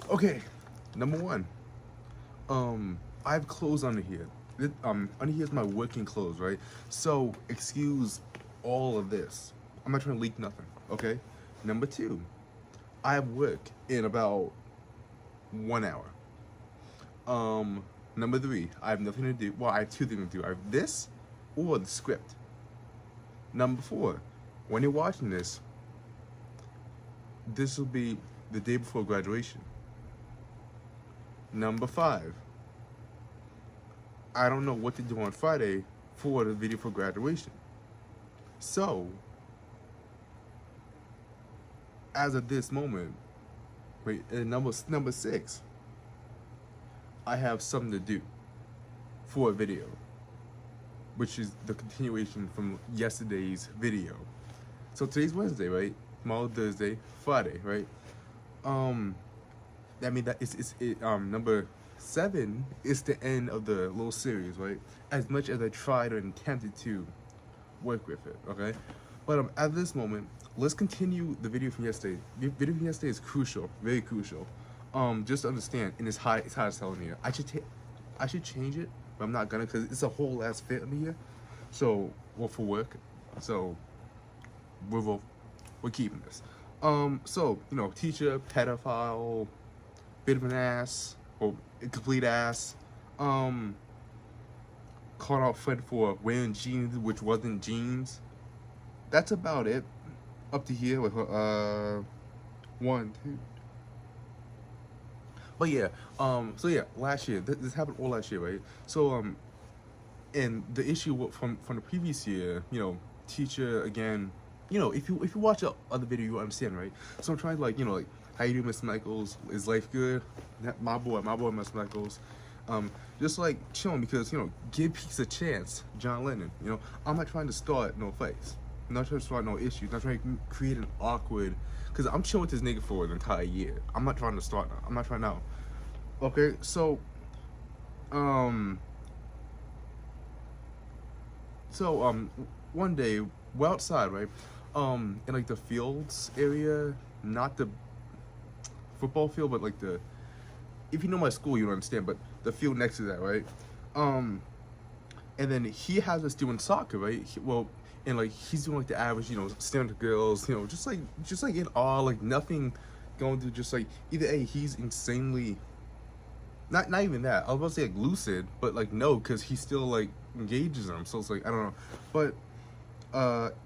Okay, number one. I have clothes under here. Under here is my working clothes, right? So excuse all of this. I'm not trying to leak nothing. Okay. Number two, I have work in about 1 hour. Number three, I have nothing to do. Well, I have two things to do. I have this or the script. Number four, when you're watching this will be the day before graduation. Number five, I don't know what to do on Friday for the video for graduation. So, as of this moment, wait, and number six, I have something to do for a video, which is the continuation from yesterday's video. So today's Wednesday, right? Tomorrow Thursday, Friday, right? That means that number seven is the end of the little series, right? As much as I tried and attempted to work with it, okay? But at this moment, let's continue the video from yesterday. The video from yesterday is crucial, very crucial. Just to understand, and it's hard as hell in here. I should change it, but I'm not gonna because it's a whole ass fit in here. So, well, for work, so we're keeping this. So you know, teacher, pedophile, bit of an ass, or incomplete ass. Called out friend for wearing jeans which wasn't jeans. That's about it. Up to here with one, two. But yeah, so yeah, last year this happened all last year, right? So and the issue from the previous year, you know, teacher again, you know, if you watch the other video, you understand, right? So I'm trying to like, you know, like, how you do, Mr. Michaels? Is life good? My boy, Mr. Michaels. Just like chilling because, you know, give peace a chance, John Lennon. You know, I'm not trying to start no fights. I'm not trying to start no issues. I'm not trying to create an awkward, because I'm chilling with this nigga for an entire year. I'm not trying to start now. I'm not trying now. Okay, so, one day we're outside, right? In like the fields area, not the football field, but like the, if you know my school, you don't understand, but the field next to that, right? And then he has us doing soccer, right? And like he's doing like the average, you know, staring at girls, you know, just like in awe, like nothing going through, just like either he's insanely, not even that. I was about to say like lucid, but like no, because he still like engages them. So it's like I don't know, but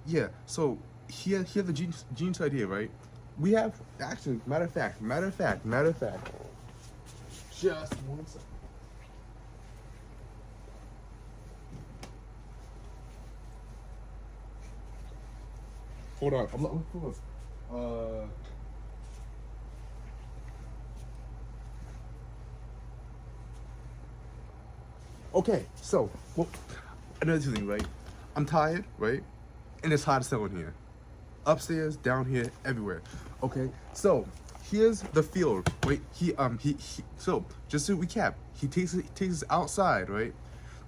yeah. So he had the genius idea, right? We have actually, matter of fact. Just one second. Hold on. I'm not. Hold on. Okay. So, well, another thing, right? I'm tired, right? And it's hot as hell in here. Upstairs, down here, everywhere. Okay. So here's the field. Wait. He. So just to recap, he takes us outside, right,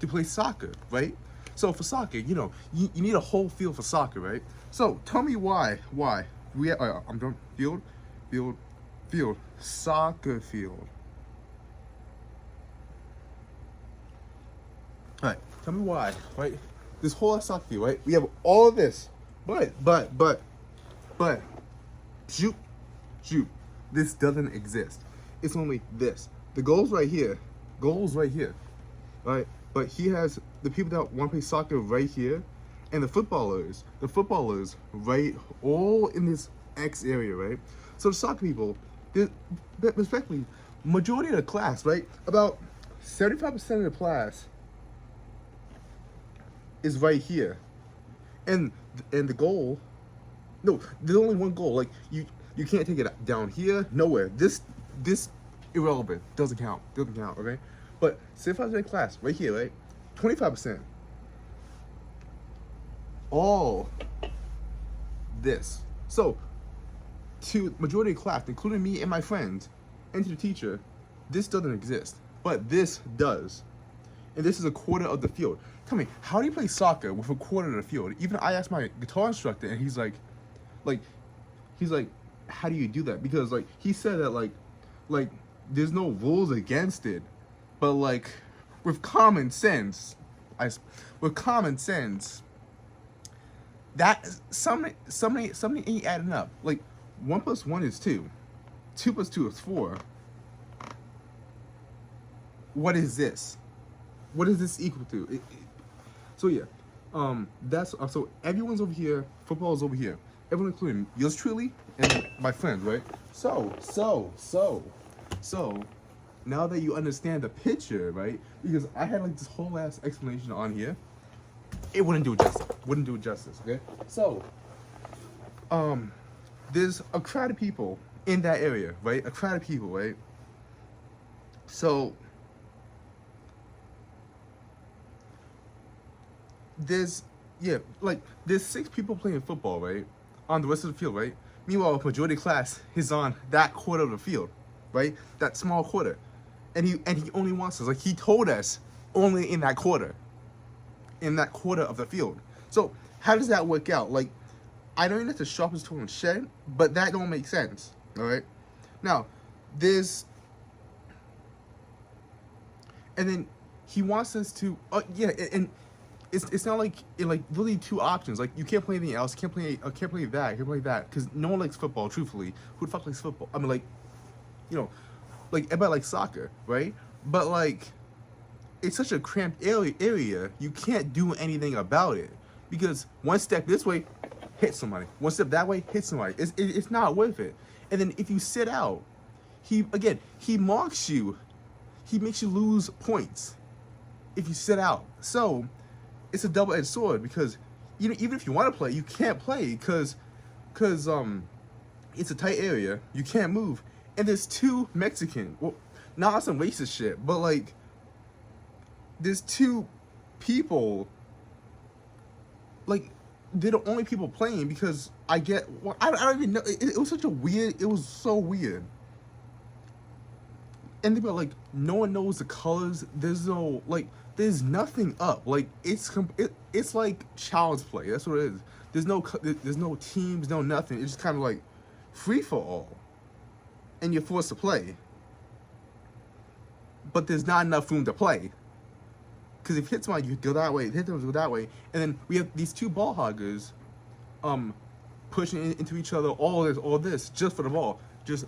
to play soccer, right? So for soccer, you know, you need a whole field for soccer, right? So tell me why I'm done. Field, soccer field. All right, tell me why, right? This whole soccer field, right? We have all of this, but, shoot, this doesn't exist. It's only this. The goal's right here, right? But he has the people that want to play soccer right here, and the footballers right all in this X area, right? So the soccer people, respectfully, majority of the class, right? About 75% of the class is right here, and the goal, no, there's only one goal. Like you can't take it down here, nowhere. This irrelevant, doesn't count. Okay, but 75% of the class right here, right? 25%. All this. So to majority of the class, including me and my friends, and to the teacher, this doesn't exist. But this does. And this is a quarter of the field. Tell me, how do you play soccer with a quarter of the field? Even I asked my guitar instructor, and he's like, how do you do that? Because like he said that like like there's no rules against it, but like with common sense, with common sense, that something ain't adding up. Like 1 + 1 is 2, 2 + 2 is 4. What is this? What is this equal to? So yeah, that's so everyone's over here. Football is over here. Everyone, including yours truly and my friends, right? So now that you understand the picture, right? Because I had like this whole ass explanation on here, it wouldn't do it justice. Wouldn't do it justice. Okay. So, there's a crowd of people in that area, right? A crowd of people, right? So there's there's 6 people playing football, right? On the rest of the field, right? Meanwhile, majority of class is on that quarter of the field, right? That small quarter. And he only wants us, like he told us, only in that quarter. In that quarter of the field. So how does that work out? Like, I don't even have to sharpen his tool and shed, but that don't make sense. Alright? Now, and then he wants us to and it's not like really 2 options. Like you can't play anything else. Can't play that. Can't play that because no one likes football. Truthfully, who the fuck likes football? I mean, like, like everybody likes soccer, right? But like, it's such a cramped area. You can't do anything about it because one step this way, hit somebody. One step that way, hit somebody. It's not worth it. And then if you sit out, he marks you. He makes you lose points if you sit out. So it's a double-edged sword because even if you want to play, you can't play because it's a tight area. You can't move, and there's 2 Mexican. Well, not some racist shit, but like there's 2 people. Like they're the only people playing because I don't even know. It was such a weird. It was so weird. And they were like, no one knows the colors. There's no there's nothing up. Like it's like child's play. That's what it is. There's no teams, no nothing. It's just kind of like free for all, and you're forced to play. But there's not enough room to play. Because if you hit somebody, you go that way. Hit them, go that way. And then we have these 2 ball hoggers, pushing into each other. All this just for the ball. Just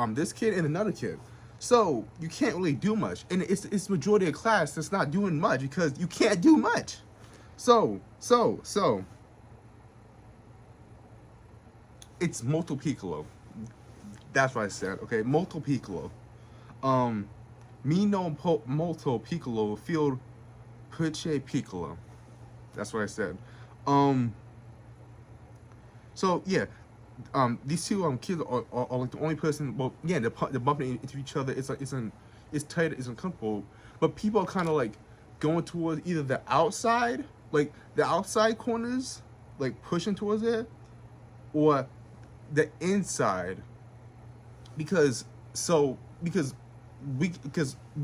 this kid and another kid. So you can't really do much, and it's majority of class that's not doing much because you can't do much. So it's molto piccolo. That's what I said. Okay, molto piccolo. Mi non molto piccolo field perché piccolo. That's what I said. So yeah. These 2 kids are like the only person. Well, yeah, they're bumping into each other. It's tight. It's uncomfortable. But people are kind of like going towards either the outside, like the outside corners, like pushing towards it, or the inside. Because we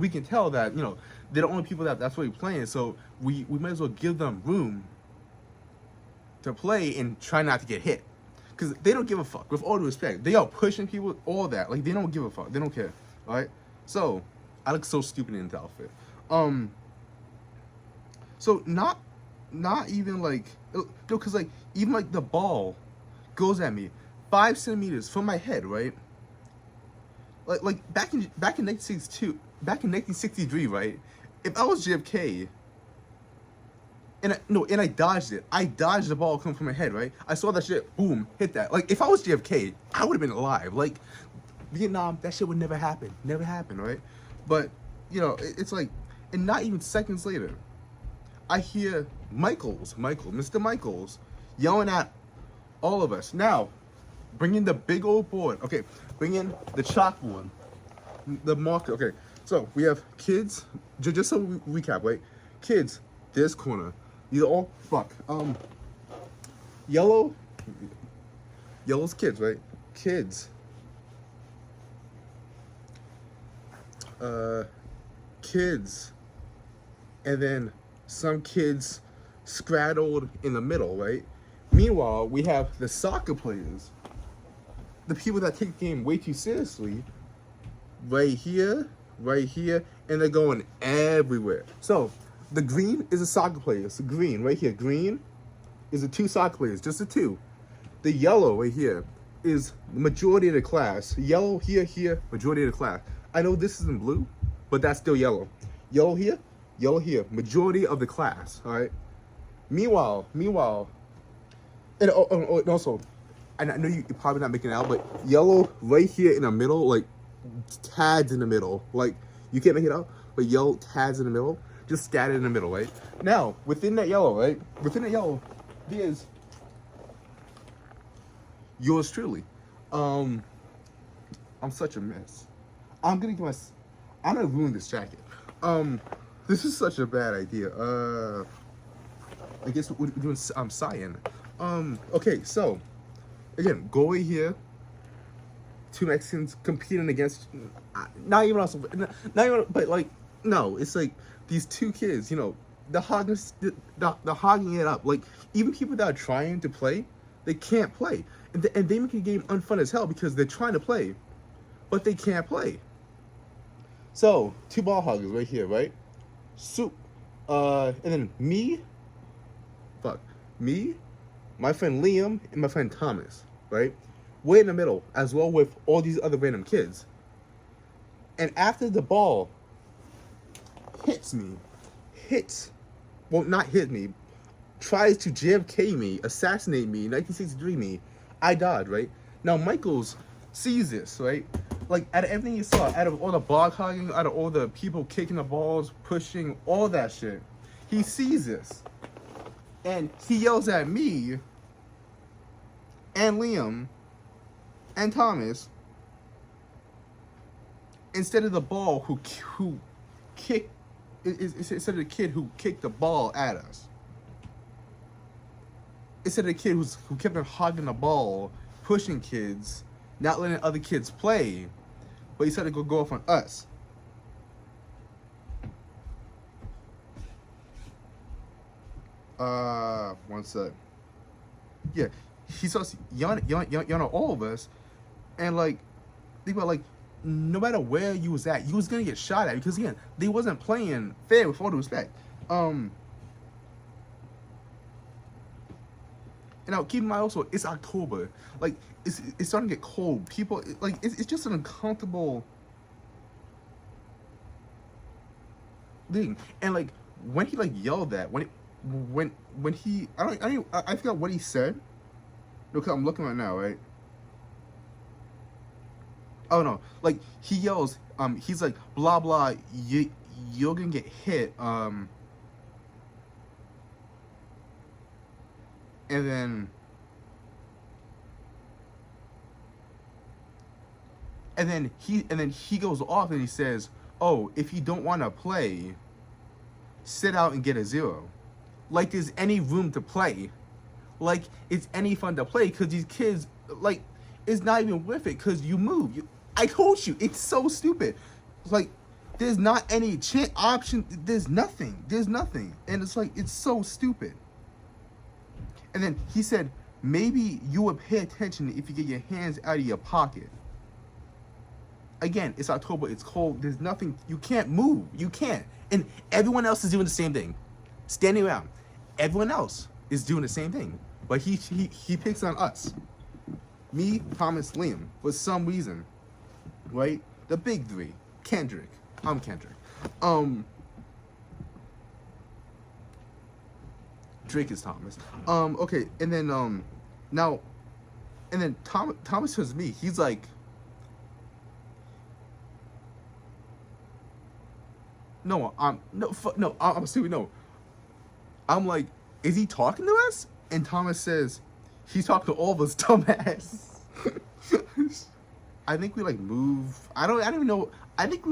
can tell that they're the only people that's really playing. So we might as well give them room to play and try not to get hit. Because they don't give a fuck, with all due respect. They are pushing people, all that. Like, they don't give a fuck. They don't care. Alright? So, I look so stupid in this outfit. So, not even, like... No, because, like, even, like, the ball goes at me 5 centimeters from my head, right? Like back in 1963, right? If I was JFK... And I dodged it. I dodged the ball coming from my head, right? I saw that shit, boom, hit that. Like, if I was JFK, I would have been alive. Like, Vietnam, that shit would never happen. Never happen, right? But, it's like, and not even seconds later, I hear Mr. Michaels, yelling at all of us. Now, bring in the big old board. Okay, bring in the chalkboard, the marker. Okay, so we have kids, just so we recap, right? Kids, this corner. These are all yellow's kids, right? Kids. Kids. And then some kids straddled in the middle, right? Meanwhile, we have the soccer players, the people that take the game way too seriously. right here, and they're going everywhere. So the green is a soccer player. So green right here, green is the 2 soccer players, just the 2. The yellow right here is the majority of the class. Yellow here, majority of the class. I know this isn't blue, but that's still yellow. Yellow here, majority of the class. All right. Meanwhile, and also, and I know you're probably not making it out, but yellow right here in the middle, like tags in the middle, like you can't make it out, but yellow tags in the middle, just scattered in the middle, right? Now, within that yellow, there's yours truly. I'm such a mess. I'm gonna ruin this jacket. This is such a bad idea. I guess we're doing cyan. Okay, so again, go right here. 2 Mexicans competing against, not even, but like, no, it's like these 2 kids, you know, they're hogging it up. Like, even people that are trying to play, they can't play. And they make the game unfun as hell because they're trying to play, but they can't play. So, 2 ball hoggers right here, right? And then me, my friend Liam, and my friend Thomas, right? We're in the middle, as well with all these other random kids. And after the ball tries to JFK me, assassinate me, 1963 me, I died, right? Now Michaels sees this, right? Like, out of everything you saw, out of all the ball hogging, out of all the people kicking the balls, pushing, all that shit, he sees this. And he yells at me and Liam and Thomas instead of the ball who kicked, instead of the kid who kicked the ball at us. Instead of the kid who kept on hogging the ball, pushing kids, not letting other kids play, but he decided to go off on us. One sec. Yeah, he starts yelling at all of us, and like, think about, like, no matter where you was at, you was gonna get shot at, because again, they wasn't playing fair, with all due respect. And now keep in mind also, it's October. Like, it's starting to get cold. People, like, it's just an uncomfortable thing. And like, when he like yelled that, when he, I forgot what he said. Look, I'm looking right now, right? Oh no, like, he yells, he's like, blah blah, you're gonna get hit, and then he goes off and he says, oh, if you don't want to play, sit out and get a 0. Like there's any room to play. Like it's any fun to play, because these kids, like, it's not even worth it because you move. I told you, it's so stupid. Like, there's not any option. There's nothing. And it's like, it's so stupid. And then he said, maybe you would pay attention if you get your hands out of your pocket. Again, it's October, it's cold, there's nothing, you can't move, you can't. And everyone else is doing the same thing. Standing around. Everyone else is doing the same thing. But he picks on us. Me, Thomas, Liam, for some reason. Right? The big 3. Kendrick. I'm Kendrick. Drake is Thomas. Okay, and then now, and then Thomas turns to me. He's like, I'm stupid. No, I'm like, is he talking to us? And Thomas says, he's talking to all of us, dumbass. I think we like move. I don't even know. I think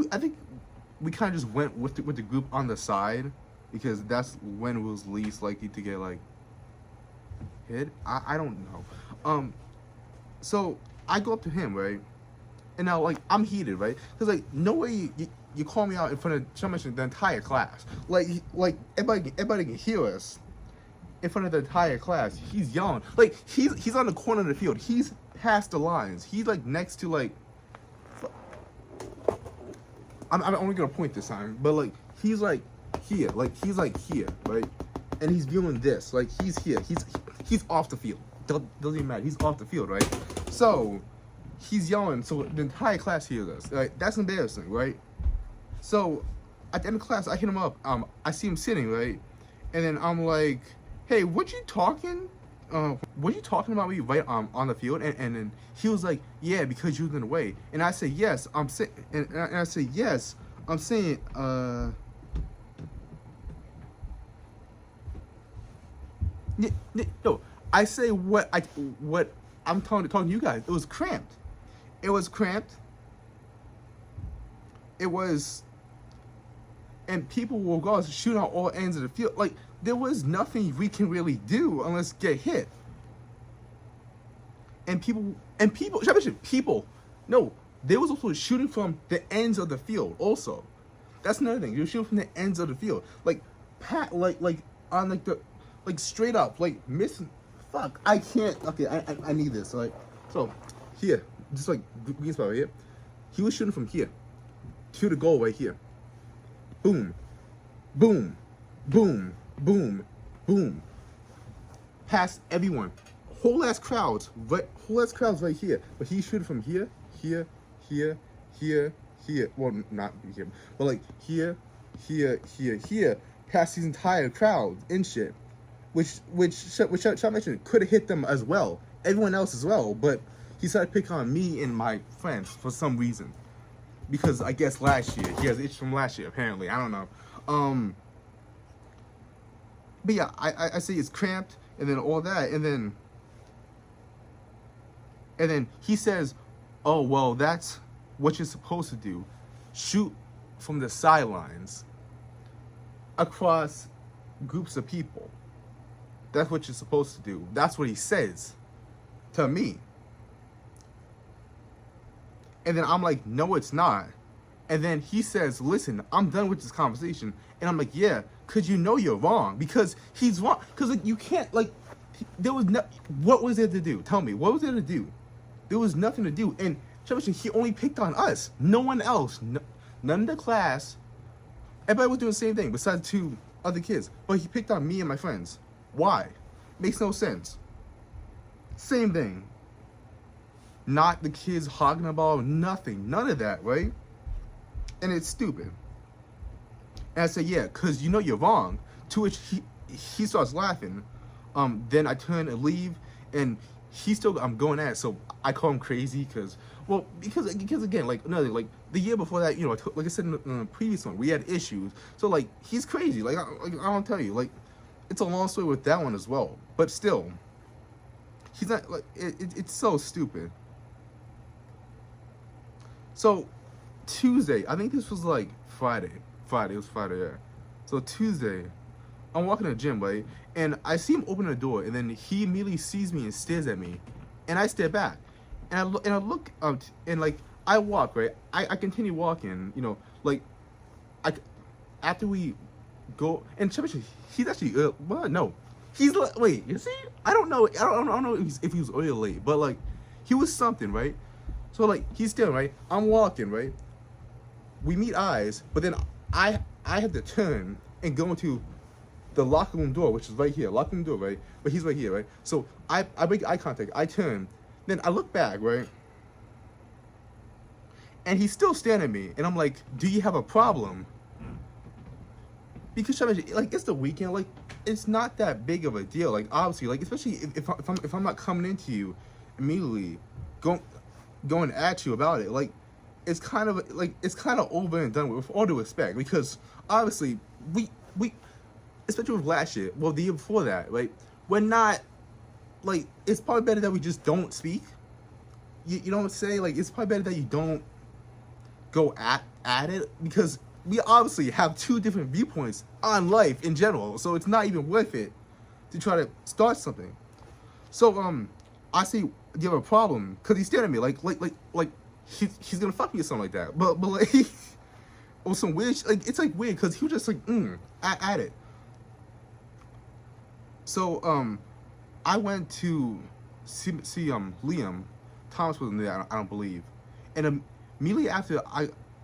we kind of just went with the group on the side, because that's when it was least likely to get like hit. I don't know. So I go up to him, right? And now, like, I'm heated, right? Because like, no way you call me out in front of the entire class. Like everybody can hear us in front of the entire class. He's yelling. Like, he's on the corner of the field. He's past the lines. He's like next to like, I'm only gonna point this time, but like he's like here, right? And he's viewing this, like he's here, he's off the field. Doesn't even matter. He's off the field, right? So he's yelling, so the entire class hears us. Right? That's embarrassing, right? So at the end of class, I hit him up. I see him sitting, right? And then I'm like, hey, what you talking about me right on the field? And then he was like, yeah, because you was in the way. And I said, yes, I'm saying, and I said, yes, I'm saying, no, I say what I'm talking to you guys. It was cramped. It was cramped. It was, and people will go shoot out all ends of the field. Like there was nothing we can really do unless get hit. And people, no, they was also shooting from the ends of the field. Also, that's another thing. You're shooting from the ends of the field, like like on like the, like straight up, like missing. Fuck, I can't. Okay, I need this. Like, so here, just like green spot right here. He was shooting from here to the goal right here. Boom, boom, boom, boom, boom. Past everyone. Whole ass crowds right here. But he's shooting from here, here, here, here, here. Well, not here, but like here, here, here, here. Past these entire crowds and shit. Which I mentioned could have hit them as well. Everyone else as well. But he started picking on me and my friends for some reason. Because I guess last year, he has itch from last year, apparently. I don't know. But yeah, I say it's cramped and then all that, and then he says, oh, well, that's what you're supposed to do. Shoot from the sidelines across groups of people. That's what you're supposed to do. That's what he says to me. And then I'm like, no, it's not. And then he says, listen, I'm done with this conversation. And I'm like, yeah, because you know you're wrong. Because he's wrong. Because like, you can't, like, there was no, what was there to do? Tell me, what was there to do? There was nothing to do. And he only picked on us. No one else. None of the class. Everybody was doing the same thing besides two other kids. But he picked on me and my friends. Why? Makes no sense. Same thing. Not the kids hogging the ball, nothing. None of that, right? And it's stupid. And I say, yeah, because you know you're wrong. To which he starts laughing. Then I turn and leave, and he's still, I'm going at it. So I call him crazy because again, like, another, like, the year before that, you know, like I said in the previous one, we had issues. So, like, he's crazy. Like, I don't tell you. Like, it's a long story with that one as well. But still, he's not, like, it's so stupid. So, Tuesday, I think this was like Friday, it was Friday, yeah. So Tuesday, I'm walking to the gym, right? And I see him open the door, and then he immediately sees me and stares at me. And I stare back. And I look up, and like, I walk, right? I continue walking, you know, like, after we go, and he's actually, well, no. He's, wait, you see? I don't know if he was early or late, but like, he was something, right? So like, he's staring, right? I'm walking, right? We meet eyes, but then I have to turn and go into the locker room door, which is right here, locker room door, right? But he's right here, right? So I make eye contact, I turn, then I look back, right? And he's still staring at me, and I'm like, do you have a problem? Because like, it's the weekend, like, it's not that big of a deal, like, obviously, like, especially if I'm not coming into you immediately, going at you about it, like, it's kind of over and done with all due respect, because obviously we especially with last year, well, the year before that, right, we're not, like, it's probably better that we just don't speak. You know what I'm saying? Like, it's probably better that you don't go at it, because we obviously have two different viewpoints on life in general, so it's not even worth it to try to start something. So I say, do you have a problem? Because he's staring at me like he's gonna fuck me or something like that. But like, or some weird, like, it's like weird because he was just like at it. So I went to see Liam. Thomas wasn't there, I don't believe. And immediately after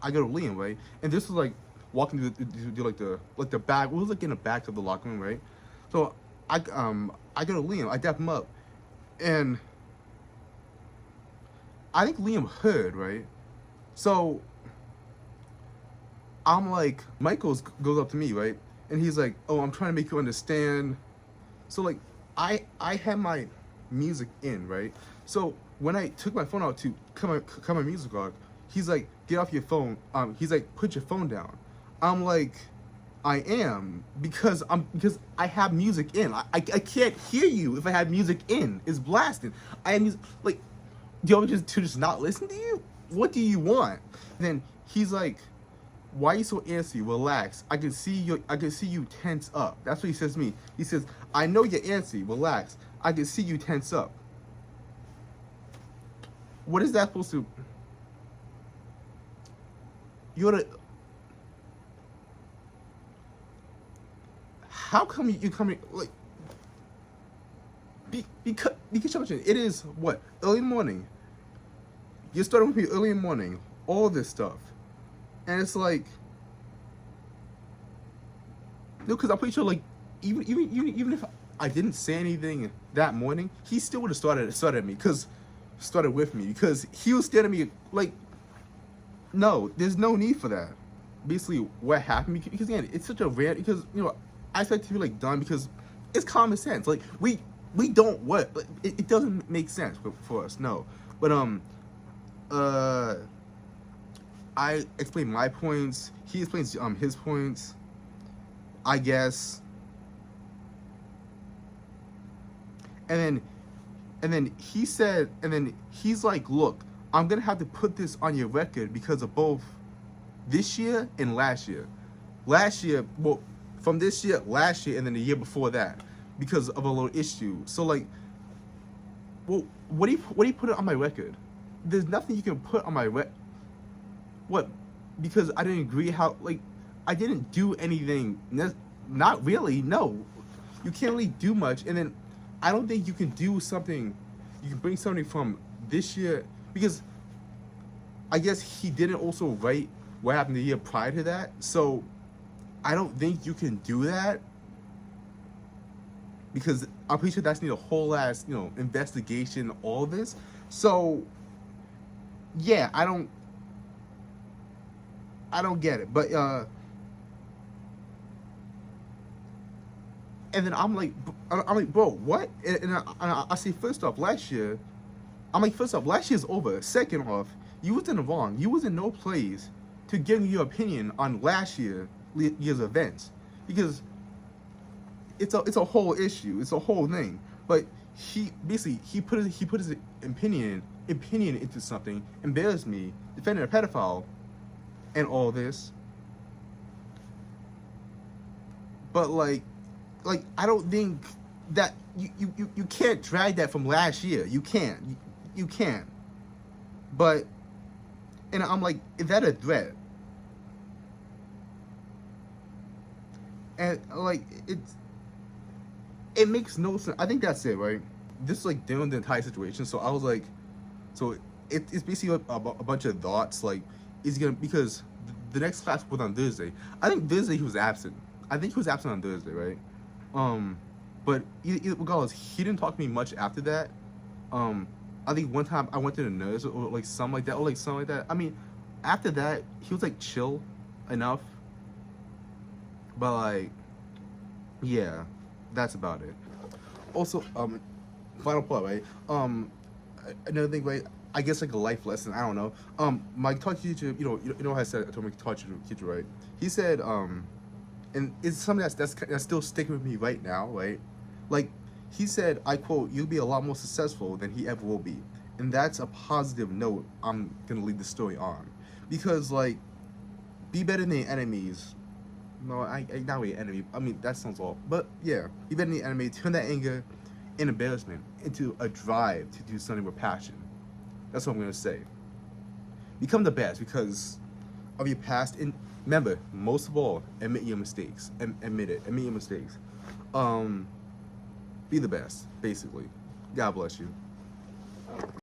I go to Liam, right? And this was like walking through like the back. We was like in the back of the locker room, right? So I go to Liam. I dap him up, and I think Liam heard, right? So I'm like, Michaels goes up to me, right? And he's like, "Oh, I'm trying to make you understand." So like, I had my music in, right? So when I took my phone out to cut my music off, he's like, "Get off your phone." He's like, "Put your phone down." I'm like, "I am because I have music in. I can't hear you if I have music in. It's blasting. I have music like, do you want me to just not listen to you? What do you want?" And then he's like, "Why are you so antsy? Relax. I can see you tense up." That's what he says to me. He says, "I know you're antsy. Relax. I can see you tense up." What is that supposed to? You're the. How come you coming like? Because it is what, early morning. You're starting with me early in the morning. All this stuff, and it's like. No, because I'm pretty sure, like, even if I didn't say anything that morning, he still would have started with me, because he was staring at me like, no, there's no need for that. Basically, what happened, because again, it's such a rare, because I expect to be like done, because it's common sense. Like we don't what, like, it doesn't make sense for us, no. But I explain my points. He explains his points. I guess. And then he said, and then he's like, "Look, I'm gonna have to put this on your record because of both this year and last year. Last year, well, from this year, last year, and then the year before that, because of a little issue." So like, well, what do you put it on my record? There's nothing you can put on my what? Because I didn't agree how, like, I didn't do anything. Not really. No, you can't really do much. And then I don't think you can do something. You can bring something from this year, because I guess he didn't also write what happened the year prior to that. So I don't think you can do that, because I'm pretty sure that's need a whole ass investigation. All this. So yeah, I don't get it. But and then I'm like, bro, what? And I say, first off, last year, I'm like, first off, last year's over. Second off, you was in the wrong. You was in no place to give me your opinion on last year's events, because it's a whole issue. It's a whole thing. But he put his opinion into something, embarrassed me, defending a pedophile, and all this. But like I don't think that you can't drag that from last year. You can't. But, and I'm like, is that a threat? And like, it makes no sense. I think that's it, right? This is like during the entire situation. So I was like, so it's basically a bunch of thoughts. Like, is he gonna, because the next class was on Thursday. I think Thursday he was absent. I think he was absent on Thursday, right? But regardless, he didn't talk to me much after that. I think one time I went to the nurse or like something like that. I mean, after that, he was like chill enough. But like, yeah, that's about it. Also, final part, right? Another thing, right? I guess like a life lesson. I don't know. My talk teacher, you know, I told my talk teacher, right? He said, and it's something that's still sticking with me right now, right? Like, he said, I quote, "You'll be a lot more successful than he ever will be," and that's a positive note I'm gonna leave the story on, because like, be better than your enemies. No, I not really enemy. I mean, that sounds awful, but yeah, be better than your enemy. Turn that anger and embarrassment into a drive to do something with passion. That's what I'm gonna say. Become the best because of your past, and remember, most of all, admit your mistakes. Admit it. Admit your mistakes. Be the best, basically. God bless you.